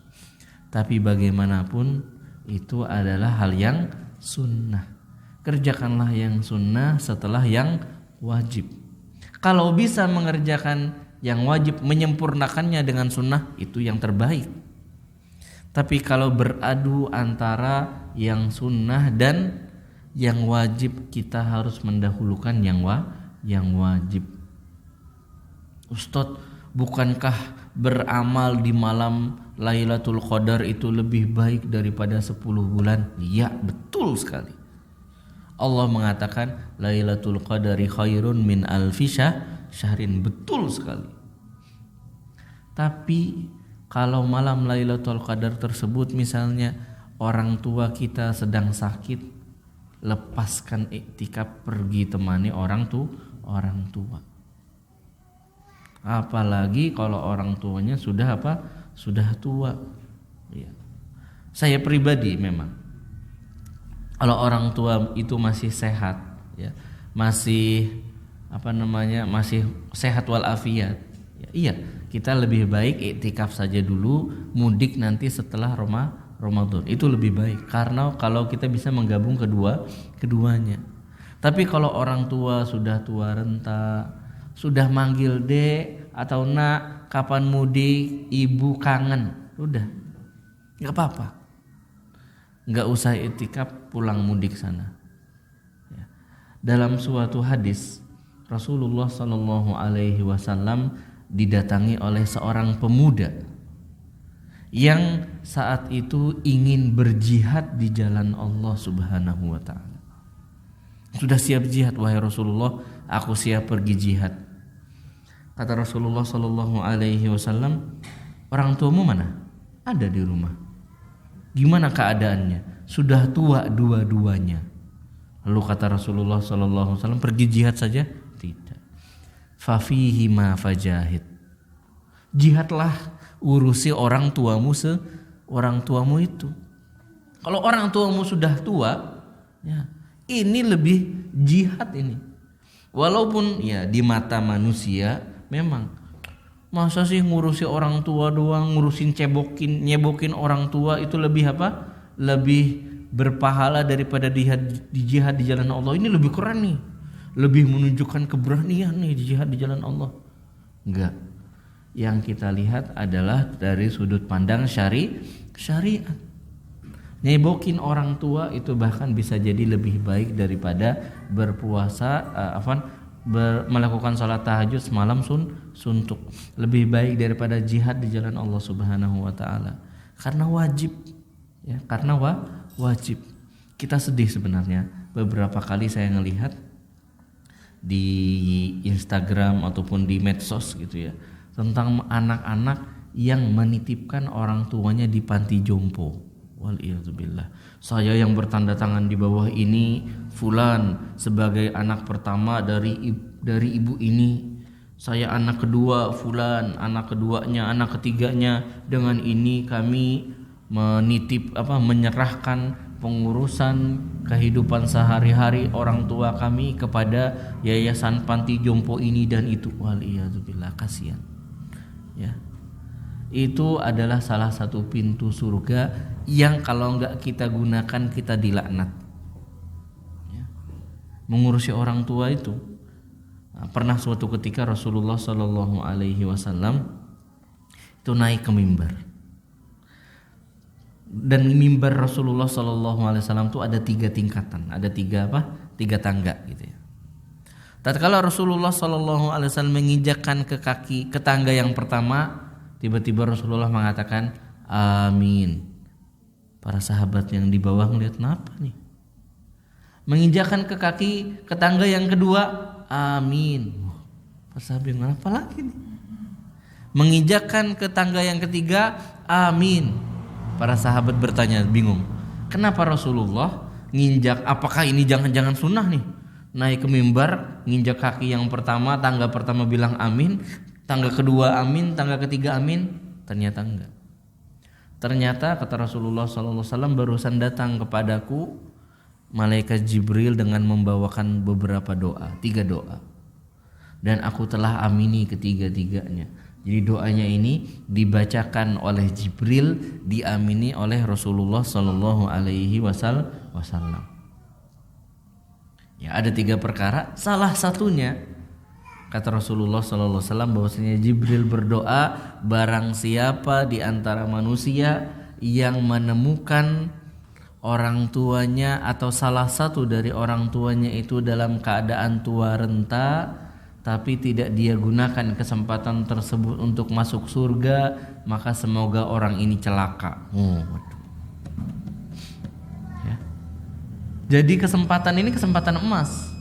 B: Tapi bagaimanapun itu adalah hal yang sunnah. Kerjakanlah yang sunnah setelah yang wajib. Kalau bisa mengerjakan yang wajib, menyempurnakannya dengan sunnah, itu yang terbaik. Tapi kalau beradu antara yang sunnah dan yang wajib, kita harus mendahulukan yang wajib. Ustadz, bukankah beramal di malam Lailatul Qadar itu lebih baik daripada 10 bulan? Iya, betul sekali. Allah mengatakan Lailatul Qadari khairun min alfi syahrin. Betul sekali. Tapi kalau malam Lailatul Qadar tersebut misalnya orang tua kita sedang sakit, lepaskan iktikaf, pergi temani orang tua. Apalagi kalau orang tuanya sudah tua. Ya. Saya pribadi memang, kalau orang tua itu masih sehat, ya, masih masih sehat walafiat, ya, iya, kita lebih baik iktikaf saja dulu, mudik nanti setelah Ramadan. Itu lebih baik karena kalau kita bisa menggabung keduanya. Tapi kalau orang tua sudah tua renta, sudah manggil dek atau nak, kapan mudik, ibu kangen, udah nggak apa-apa, nggak usah iktikaf, pulang mudik sana. Ya. Dalam suatu hadis Rasulullah SAW didatangi oleh seorang pemuda yang saat itu ingin berjihad di jalan Allah Subhanahu wa ta'ala. Sudah siap jihad, wahai Rasulullah, aku siap pergi jihad. Kata Rasulullah SAW, orang tuamu mana? Ada di rumah. Gimana keadaannya? Sudah tua dua-duanya. Lalu kata Rasulullah SAW, pergi jihad saja? Tidak. Fafihi ma fajahid. Jihadlah, urusi orang tuamu itu. Kalau orang tuamu sudah tua, ya, ini lebih jihad ini. Walaupun ya di mata manusia memang, masa sih ngurusi orang tua doang, ngurusin nyebokin orang tua itu lebih lebih berpahala daripada jihad di jalan Allah. Ini lebih keren nih, lebih menunjukkan keberanian nih di jihad di jalan Allah. Enggak. Yang kita lihat adalah dari sudut pandang syariat. Nyebokin orang tua itu bahkan bisa jadi lebih baik daripada berpuasa, melakukan sholat tahajud semalam suntuk. Lebih baik daripada jihad di jalan Allah Subhanahu wa ta'ala. Karena wajib, ya, karena wajib. Kita sedih sebenarnya. Beberapa kali saya ngelihat di Instagram ataupun di medsos gitu ya, tentang anak-anak yang menitipkan orang tuanya di panti jompo. Waliyadzubillah. Saya yang bertanda tangan di bawah ini fulan sebagai anak pertama dari ibu ini. Saya anak kedua fulan, anak keduanya, anak ketiganya. Dengan ini kami menyerahkan pengurusan kehidupan sehari-hari orang tua kami kepada yayasan panti jompo ini dan itu. Waliyadzubillah, kasihan. Ya, itu adalah salah satu pintu surga yang kalau enggak kita gunakan kita dilaknat. Ya. Mengurusi orang tua itu, pernah suatu ketika Rasulullah SAW itu naik ke mimbar, dan mimbar Rasulullah SAW itu ada 3 tingkatan, ada 3 tangga gitu ya. Tatkala Rasulullah SAW menginjakkan ke tangga yang pertama, tiba-tiba Rasulullah mengatakan amin. Para sahabat yang di bawah ngelihat, kenapa nih? Menginjakkan ke tangga yang kedua, amin. Para sahabat, kenapa lagi nih? Menginjakkan ke tangga yang ketiga, amin. Para sahabat bertanya, bingung. Kenapa Rasulullah nginjak? Apakah ini jangan-jangan sunnah nih? Naik ke mimbar, nginjak kaki yang pertama, tangga pertama bilang amin, tangga kedua amin, tangga ketiga amin. Ternyata enggak. Ternyata kata Rasulullah SAW, barusan datang kepadaku malaikat Jibril dengan membawakan beberapa doa, 3 doa. Dan aku telah amini ketiga-tiganya. Jadi doanya ini dibacakan oleh Jibril, diamini oleh Rasulullah Shallallahu Alaihi Wasallam. Ya, ada 3 perkara. Salah satunya kata Rasulullah Shallallahu Alaihi Wasallam bahwasanya Jibril berdoa, barang siapa di antara manusia yang menemukan orang tuanya atau salah satu dari orang tuanya itu dalam keadaan tua renta, tapi tidak dia gunakan kesempatan tersebut untuk masuk surga, maka semoga orang ini celaka. Ya. Jadi kesempatan ini kesempatan emas,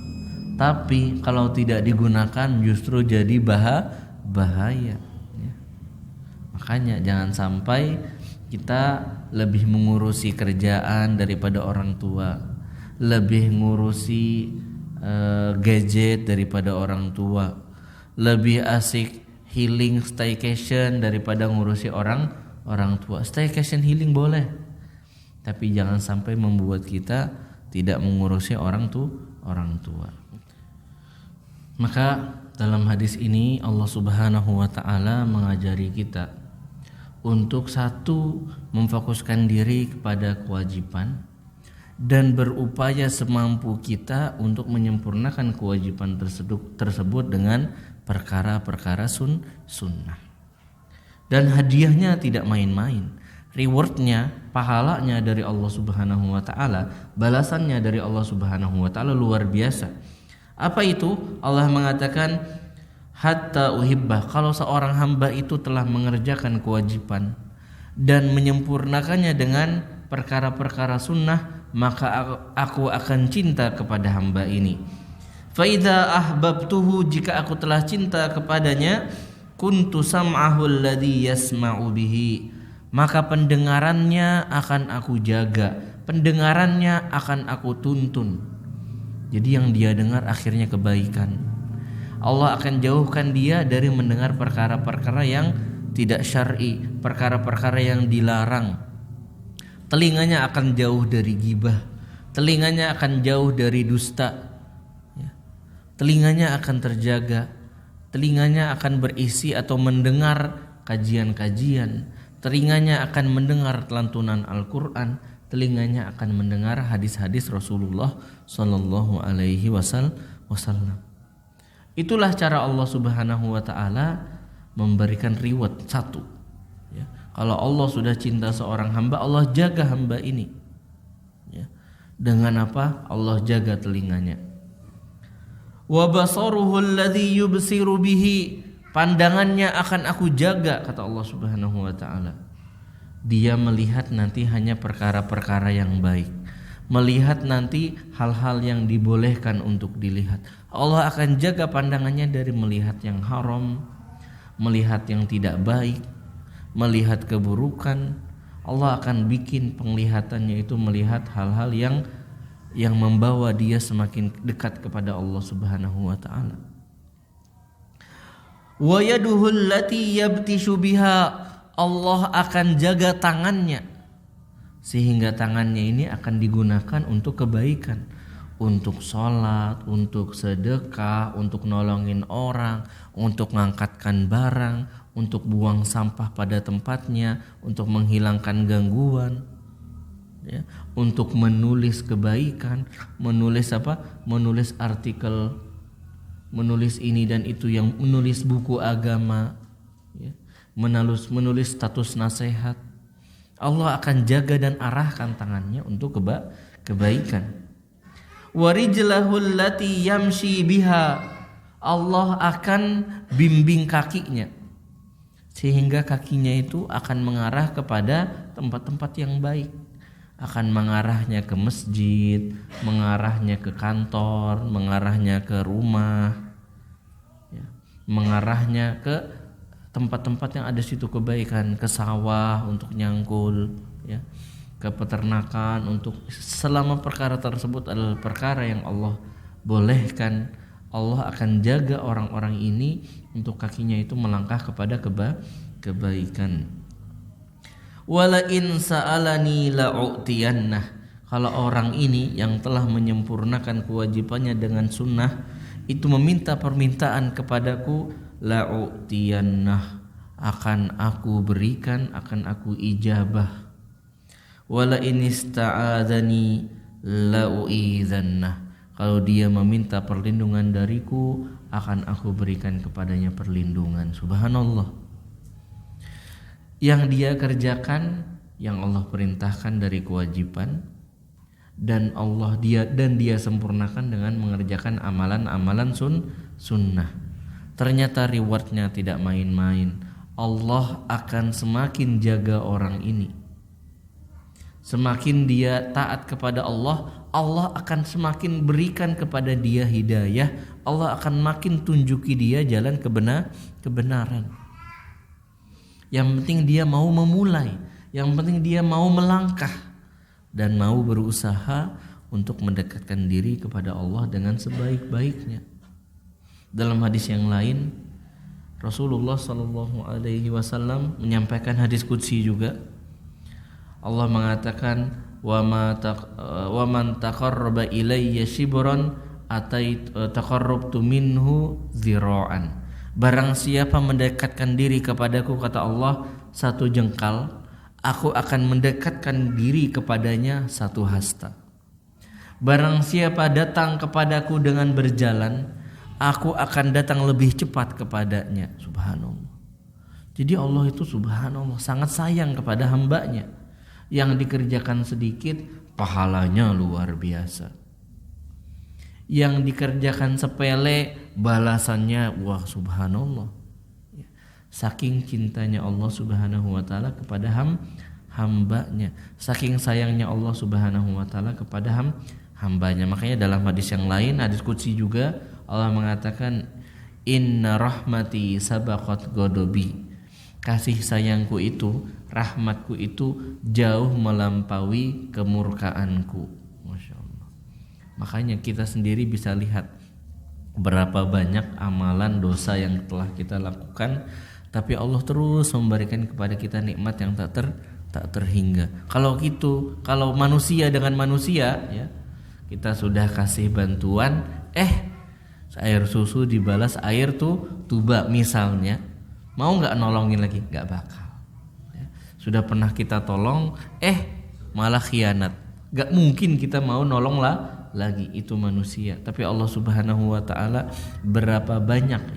B: tapi kalau tidak digunakan justru jadi bahaya. Ya. Makanya jangan sampai kita lebih mengurusi kerjaan daripada orang tua, lebih ngurusi gadget daripada orang tua, lebih asik healing staycation daripada ngurusi orang tua. Staycation healing boleh, tapi jangan sampai membuat kita tidak mengurusi orang tua. Maka dalam hadis ini Allah Subhanahu wa taala mengajari kita untuk satu, memfokuskan diri kepada kewajiban dan berupaya semampu kita untuk menyempurnakan kewajiban tersebut dengan perkara-perkara sunnah. Dan hadiahnya tidak main-main. Rewardnya, pahalanya dari Allah Subhanahu wa taala, balasannya dari Allah Subhanahu wa taala luar biasa. Apa itu? Allah mengatakan hatta uhibbah, kalau seorang hamba itu telah mengerjakan kewajiban dan menyempurnakannya dengan perkara-perkara sunnah, maka aku akan cinta kepada hamba ini. Fa idza ahbabtuhu, jika aku telah cinta kepadanya, kuntu sam'ahu alladhi yasma'u bihi, maka pendengarannya akan aku jaga, pendengarannya akan aku tuntun. Jadi yang dia dengar akhirnya kebaikan. Allah akan jauhkan dia dari mendengar perkara-perkara yang tidak syar'i, perkara-perkara yang dilarang. Telinganya akan jauh dari ghibah, telinganya akan jauh dari dusta, ya. Telinganya akan terjaga, telinganya akan berisi atau mendengar kajian-kajian, telinganya akan mendengar lantunan Al-Quran, telinganya akan mendengar hadis-hadis Rasulullah Sallallahu Alaihi Wasallam. Itulah cara Allah Subhanahu Wa Taala memberikan reward satu. Ya. Kalau Allah sudah cinta seorang hamba, Allah jaga hamba ini. Ya. Dengan apa? Allah jaga telinganya. Wa basaruhu alladhi yubsiru bihi, pandangannya akan aku jaga, kata Allah Subhanahu wa taala. Dia melihat nanti hanya perkara-perkara yang baik, melihat nanti hal-hal yang dibolehkan untuk dilihat. Allah akan jaga pandangannya dari melihat yang haram, melihat yang tidak baik, melihat keburukan. Allah akan bikin penglihatannya itu melihat hal-hal yang membawa dia semakin dekat kepada Allah Subhanahu wa taala. Wa yaduhu allati yabtishu biha, Allah akan jaga tangannya sehingga tangannya ini akan digunakan untuk kebaikan, untuk sholat, untuk sedekah, untuk nolongin orang, untuk mengangkatkan barang, untuk buang sampah pada tempatnya, untuk menghilangkan gangguan, ya, untuk menulis kebaikan, menulis apa? Menulis artikel, menulis ini dan itu, yang menulis buku agama, ya, menulis status nasihat. Allah akan jaga dan arahkan tangannya untuk kebaikan. Warijlahul lati yamshi biha, Allah akan bimbing kakinya sehingga kakinya itu akan mengarah kepada tempat-tempat yang baik, akan mengarahnya ke masjid, mengarahnya ke kantor, mengarahnya ke rumah, ya, mengarahnya ke tempat-tempat yang ada situ kebaikan, ke sawah untuk nyangkul, ya, ke peternakan untuk, selama perkara tersebut adalah perkara yang Allah bolehkan, Allah akan jaga orang-orang ini untuk kakinya itu melangkah kepada kebaikan. Wala in sa'alani la'utiyannah, Kalau orang ini yang telah menyempurnakan kewajibannya dengan sunnah itu meminta permintaan kepadaku, la'utiyannah, akan aku berikan, akan aku ijabah. Wala inista'adzani la'uidzannah, kalau dia meminta perlindungan dariku, akan aku berikan kepadanya perlindungan. Subhanallah. Yang dia kerjakan, yang Allah perintahkan dari kewajiban, dan dia sempurnakan dengan mengerjakan amalan-amalan sunnah. Ternyata rewardnya tidak main-main. Allah akan semakin jaga orang ini. Semakin dia taat kepada Allah, Allah akan semakin berikan kepada dia hidayah. Allah akan makin tunjuki dia jalan kebenaran. Yang penting dia mau memulai, yang penting dia mau melangkah dan mau berusaha untuk mendekatkan diri kepada Allah dengan sebaik-baiknya. Dalam hadis yang lain, Rasulullah SAW menyampaikan hadis qudsi juga. Allah mengatakan, wa man taqarraba ilayya shibran taqarrabtu minhu zira'an. Barang siapa mendekatkan diri kepadaku, kata Allah, 1 jengkal, aku akan mendekatkan diri kepadanya 1 hasta. Barang siapa datang kepadaku dengan berjalan, aku akan datang lebih cepat kepadanya. Subhanallah. Jadi Allah itu subhanallah sangat sayang kepada hambanya. Yang dikerjakan sedikit, pahalanya luar biasa. Yang dikerjakan sepele, balasannya wah subhanallah. Saking cintanya Allah subhanahu wa ta'ala kepada hambanya, saking sayangnya Allah subhanahu wa ta'ala kepada hambanya. Makanya dalam hadis yang lain, hadis qudsi juga, Allah mengatakan, inna rahmati sabaqat ghadabi. Kasih sayangku itu, rahmatku itu jauh melampaui kemurkaanku. Masya Allah. Makanya kita sendiri bisa lihat berapa banyak amalan dosa yang telah kita lakukan, tapi Allah terus memberikan kepada kita nikmat yang tak terhingga. Kalau gitu, kalau manusia dengan manusia, ya, kita sudah kasih bantuan, air susu dibalas air tuba misalnya, mau nggak nolongin lagi? Nggak bakal. Ya. Sudah pernah kita tolong, malah khianat. Nggak mungkin kita mau nolong lagi, itu manusia. Tapi Allah subhanahu wa ta'ala, berapa banyak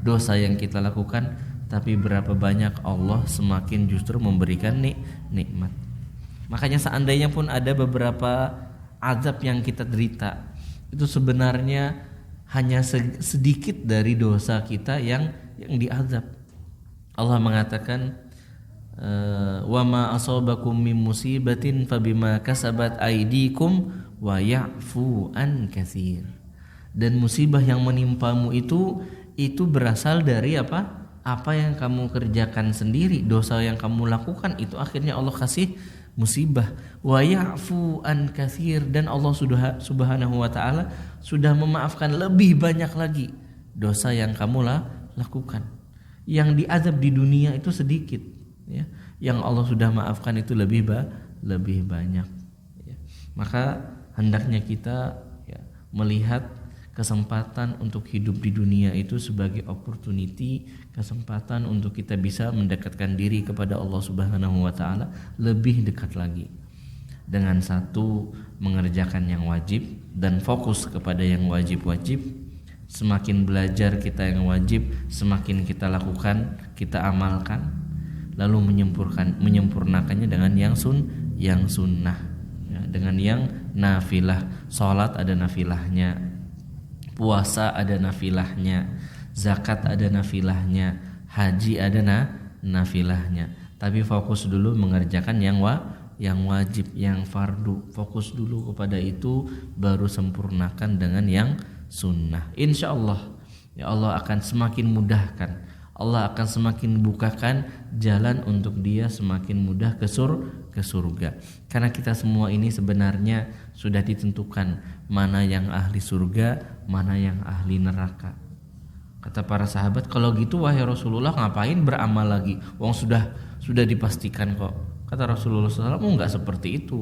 B: dosa yang kita lakukan, tapi berapa banyak Allah semakin justru memberikan nikmat. Makanya seandainya pun ada beberapa azab yang kita derita, itu sebenarnya hanya sedikit dari dosa kita yang diazab. Allah mengatakan, wa ma asabakum min musibatin fabima kasabat aydikum wa ya'fu an katsir. Dan musibah yang menimpamu itu berasal dari apa yang kamu kerjakan sendiri, dosa yang kamu lakukan itu akhirnya Allah kasih musibah. Wa ya'fu an katsir, dan Allah subhanahu wa ta'ala sudah memaafkan lebih banyak lagi dosa yang kamu lakukan. Yang diazab di dunia itu sedikit, ya. Yang Allah sudah maafkan itu lebih banyak, ya. Maka hendaknya kita, ya, melihat kesempatan untuk hidup di dunia itu sebagai opportunity, kesempatan untuk kita bisa mendekatkan diri kepada Allah Subhanahu wa taala lebih dekat lagi. Dengan satu, mengerjakan yang wajib dan fokus kepada yang wajib-wajib. Semakin belajar kita yang wajib, semakin kita lakukan, kita amalkan, lalu menyempurnakannya dengan yang sunnah, ya, dengan yang nafilah. Salat ada nafilahnya, puasa ada nafilahnya, zakat ada nafilahnya, haji ada nafilahnya. Tapi fokus dulu mengerjakan yang wajib, yang fardu. Fokus dulu kepada itu, baru sempurnakan dengan yang sunnah. Insya Allah, ya, Allah akan semakin mudahkan, Allah akan semakin bukakan jalan untuk dia semakin mudah ke surga. Karena kita semua ini sebenarnya sudah ditentukan mana yang ahli surga, mana yang ahli neraka. Kata para sahabat, kalau gitu wahai Rasulullah, ngapain beramal lagi? Wong sudah dipastikan kok. Kata Rasulullah SAW, enggak seperti itu.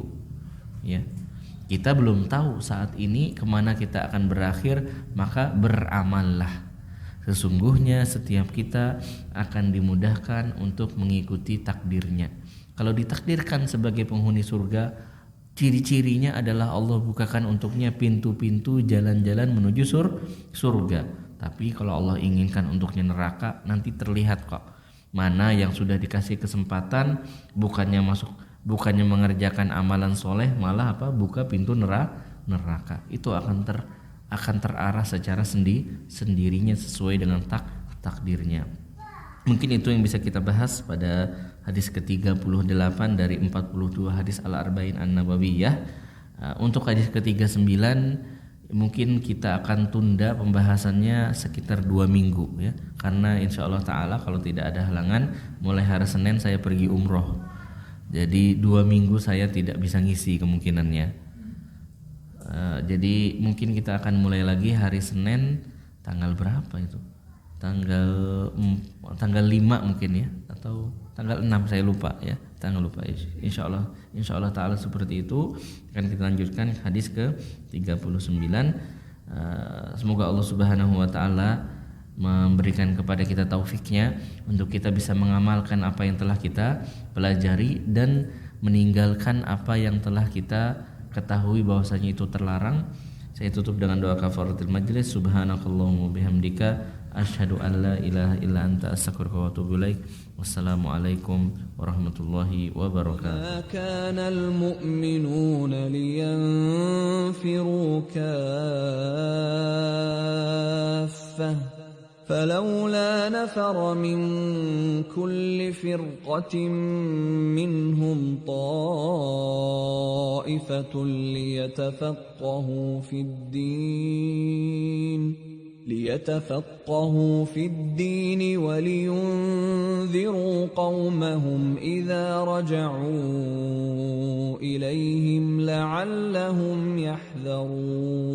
B: ya. Kita belum tahu saat ini kemana kita akan berakhir, maka beramallah. Sesungguhnya setiap kita akan dimudahkan untuk mengikuti takdirnya. Kalau ditakdirkan sebagai penghuni surga, ciri-cirinya adalah Allah bukakan untuknya pintu-pintu jalan-jalan menuju surga. Tapi kalau Allah inginkan untuknya neraka, nanti terlihat kok mana yang sudah dikasih kesempatan bukannya mengerjakan amalan soleh, malah buka pintu neraka. Itu akan terarah secara sendirinya sesuai dengan takdirnya. Mungkin itu yang bisa kita bahas pada hadis ke-38 dari 42 hadis Al-Arba'in An-Nawawiyah. Untuk hadis ke-39 mungkin kita akan tunda pembahasannya sekitar 2 minggu ya. Karena insya Allah ta'ala kalau tidak ada halangan, mulai hari Senin saya pergi umroh. Jadi 2 minggu saya tidak bisa ngisi kemungkinannya. Jadi mungkin kita akan mulai lagi hari Senin tanggal berapa itu? Tanggal 5 mungkin ya, atau tanggal 6 saya lupa ya, Insya Allah ta'ala seperti itu akan kita lanjutkan hadis ke 39. Semoga Allah subhanahu wa ta'ala memberikan kepada kita taufiknya untuk kita bisa mengamalkan apa yang telah kita pelajari dan meninggalkan apa yang telah kita ketahui bahwasanya itu terlarang. Saya tutup dengan doa kafaratul majlis. Subhanakallahumma bihamdika asyhadu an la ilaha illa anta astaghfiruka wa atubu ilaik. Wassalamualaikum warahmatullahi wabarakatuh.
A: Kana al-mu'minuna liyanfiru kaffah فلولا نفر من كل فرقة منهم طائفة ليتفقهوا في الدين ولينذروا قومهم إذا رجعوا إليهم لعلهم يحذرون